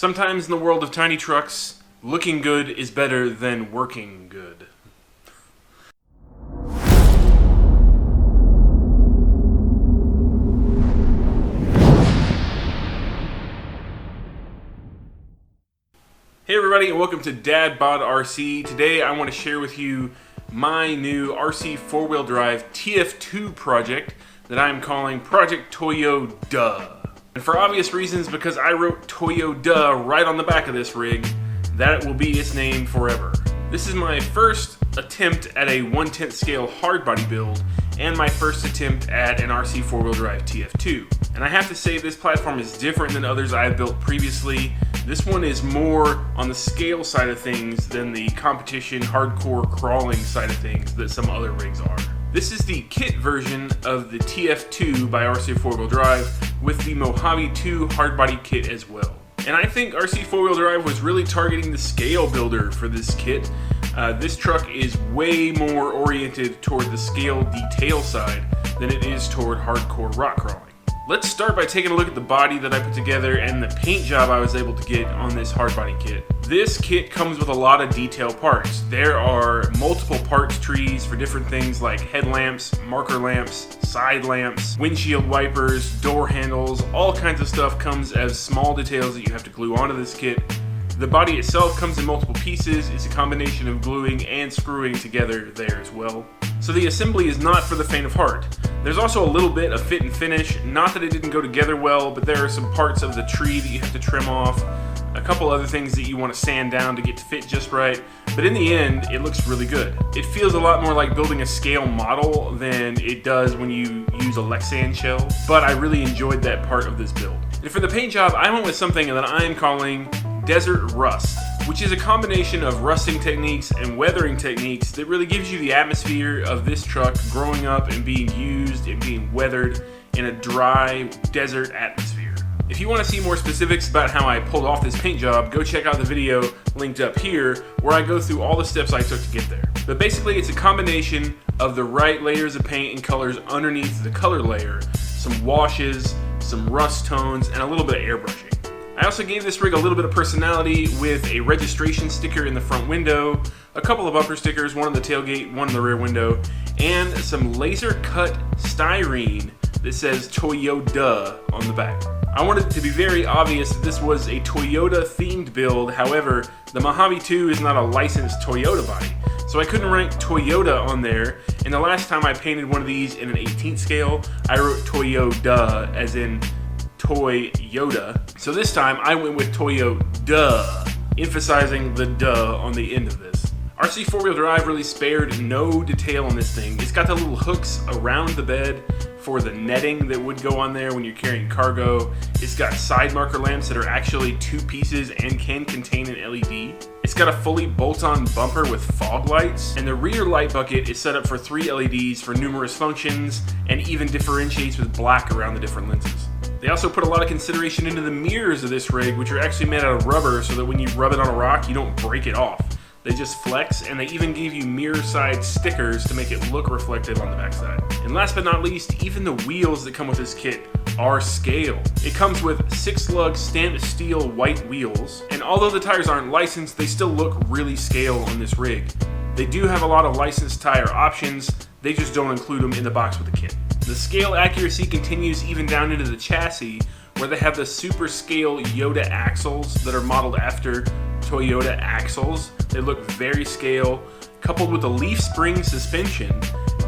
Sometimes in the world of tiny trucks, looking good is better than working good. Hey everybody, and welcome to Dad Bod RC. Today I want to share with you my new RC four-wheel drive TF2 project that I'm calling Project ToyoDUH. And for obvious reasons, because I wrote ToyoDUH right on the back of this rig, that will be its name forever. This is my first attempt at a 1/10 scale hard body build, and my first attempt at an RC four-wheel drive TF2. And I have to say this platform is different than others I've built previously. This one is more on the scale side of things than the competition hardcore crawling side of things that some other rigs are. This is the kit version of the TF2 by RC four-wheel drive with the Mojave II hard body kit as well. And I think RC four-wheel drive was really targeting the scale builder for this kit. This truck is way more oriented toward the scale detail side than it is toward hardcore rock crawling. Let's start by taking a look at the body that I put together and the paint job I was able to get on this hard body kit. This kit comes with a lot of detail parts. There are multiple parts trees for different things like headlamps, marker lamps, side lamps, windshield wipers, door handles, all kinds of stuff comes as small details that you have to glue onto this kit. The body itself comes in multiple pieces. It's a combination of gluing and screwing together there as well. So the assembly is not for the faint of heart. There's also a little bit of fit and finish. Not that it didn't go together well, but there are some parts of the tree that you have to trim off, a couple other things that you want to sand down to get to fit just right, but in the end, it looks really good. It feels a lot more like building a scale model than it does when you use a Lexan shell, but I really enjoyed that part of this build. And for the paint job, I went with something that I'm calling Desert Rust, which is a combination of rusting techniques and weathering techniques that really gives you the atmosphere of this truck growing up and being used and being weathered in a dry desert atmosphere. If you want to see more specifics about how I pulled off this paint job, go check out the video linked up here where I go through all the steps I took to get there. But basically it's a combination of the right layers of paint and colors underneath the color layer, some washes, some rust tones, and a little bit of airbrushing. I also gave this rig a little bit of personality with a registration sticker in the front window, a couple of bumper stickers, one on the tailgate, one in the rear window, and some laser cut styrene that says ToyoDUH on the back. I wanted it to be very obvious that this was a Toyota themed build. However, the Mojave II is not a licensed Toyota body, so I couldn't rank Toyota on there. And the last time I painted one of these in an 18th scale, I wrote ToyoDUH as in Toy Yoda. So this time I went with ToyoDUH, emphasizing the duh on the end of this. RC four-wheel drive really spared no detail on this thing. It's got the little hooks around the bed for the netting that would go on there when you're carrying cargo. It's got side marker lamps that are actually two pieces and can contain an LED. It's got a fully bolt-on bumper with fog lights, and the rear light bucket is set up for 3 LEDs for numerous functions and even differentiates with black around the different lenses. They also put a lot of consideration into the mirrors of this rig, which are actually made out of rubber so that when you rub it on a rock, you don't break it off. They just flex, and they even gave you mirror side stickers to make it look reflective on the backside. And last but not least, even the wheels that come with this kit are scale. It comes with 6-lug stamped steel white wheels, and although the tires aren't licensed, they still look really scale on this rig. They do have a lot of licensed tire options, they just don't include them in the box with the kit. The scale accuracy continues even down into the chassis, where they have the super scale Yoda axles that are modeled after Toyota axles. They look very scale, coupled with a leaf spring suspension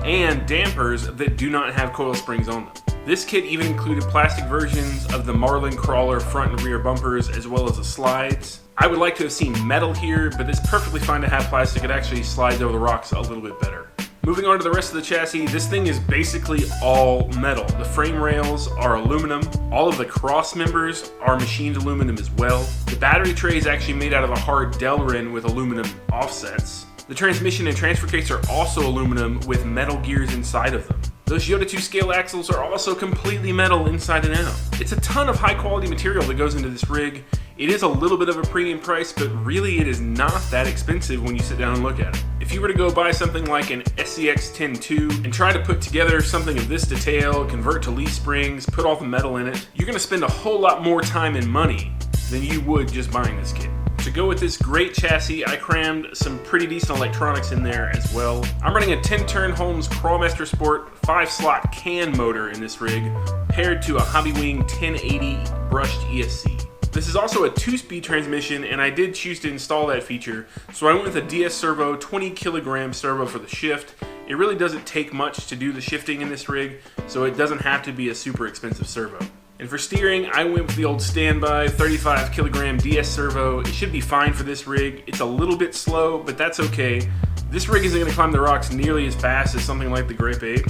and dampers that do not have coil springs on them. This kit even included plastic versions of the Marlin Crawler front and rear bumpers, as well as the slides. I would like to have seen metal here, but it's perfectly fine to have plastic. It actually slides over the rocks a little bit better. Moving on to the rest of the chassis, this thing is basically all metal. The frame rails are aluminum. All of the cross members are machined aluminum as well. The battery tray is actually made out of a hard Delrin with aluminum offsets. The transmission and transfer case are also aluminum with metal gears inside of them. Those Yoda 2 scale axles are also completely metal inside and out. It's a ton of high quality material that goes into this rig. It is a little bit of a premium price, but really it is not that expensive when you sit down and look at it. If you were to go buy something like an SCX 10-2 and try to put together something of this detail, convert to leaf springs, put all the metal in it, you're going to spend a whole lot more time and money than you would just buying this kit. To go with this great chassis, I crammed some pretty decent electronics in there as well. I'm running a 10-turn Holmes Crawlmaster Sport 5-slot can motor in this rig, paired to a Hobbywing 1080 brushed ESC. This is also a 2-speed transmission, and I did choose to install that feature, so I went with a DSservo 20 kilogram servo for the shift. It really doesn't take much to do the shifting in this rig, so it doesn't have to be a super expensive servo. And for steering, I went with the old standby 35 kilogram DSservo. It should be fine for this rig. It's a little bit slow, but that's okay. This rig isn't going to climb the rocks nearly as fast as something like the Grape Ape.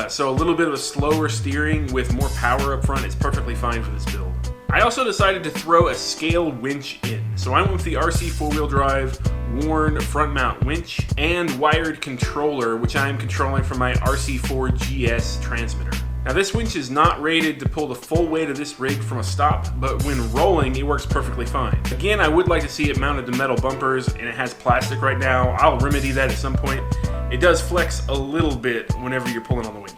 So a little bit of a slower steering with more power up front is perfectly fine for this build. I also decided to throw a scale winch in. So I went with the RC4WD Warn front mount winch and wired controller, which I am controlling from my RC4GS transmitter. Now this winch is not rated to pull the full weight of this rig from a stop, but when rolling it works perfectly fine. Again, I would like to see it mounted to metal bumpers, and it has plastic right now. I'll remedy that at some point. It does flex a little bit whenever you're pulling on the winch.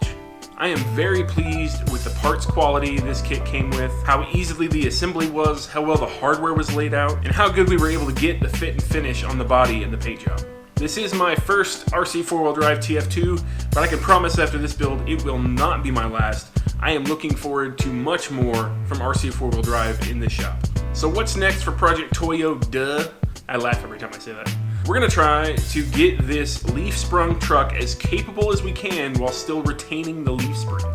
I am very pleased with the parts quality this kit came with, how easily the assembly was, how well the hardware was laid out, and how good we were able to get the fit and finish on the body and the paint job. This is my first RC4WD TF2, but I can promise after this build it will not be my last. I am looking forward to much more from RC4WD in this shop. So what's next for Project ToyoDUH? I laugh every time I say that. We're gonna try to get this leaf sprung truck as capable as we can while still retaining the leaf springs.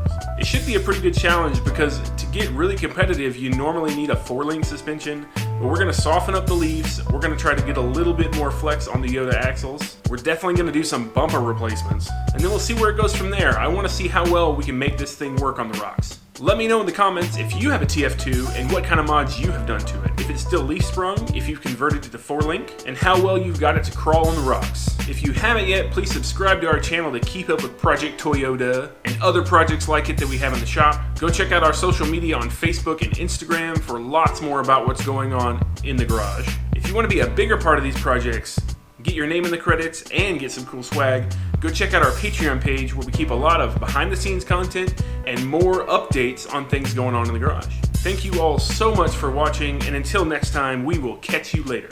It should be a pretty good challenge because to get really competitive you normally need a 4-link suspension, but we're gonna soften up the leaves. We're gonna try to get a little bit more flex on the Yoda axles. We're definitely gonna do some bumper replacements, and then we'll see where it goes from there. I wanna see how well we can make this thing work on the rocks. Let me know in the comments if you have a TF2 and what kind of mods you have done to it. If it's still leaf sprung, if you've converted it to 4-link, and how well you've got it to crawl on the rocks. If you haven't yet, please subscribe to our channel to keep up with Project ToyoDUH and other projects like it that we have in the shop. Go check out our social media on Facebook and Instagram for lots more about what's going on in the garage. If you want to be a bigger part of these projects, get your name in the credits, and get some cool swag, go check out our Patreon page where we keep a lot of behind-the-scenes content and more updates on things going on in the garage. Thank you all so much for watching, and until next time, we will catch you later.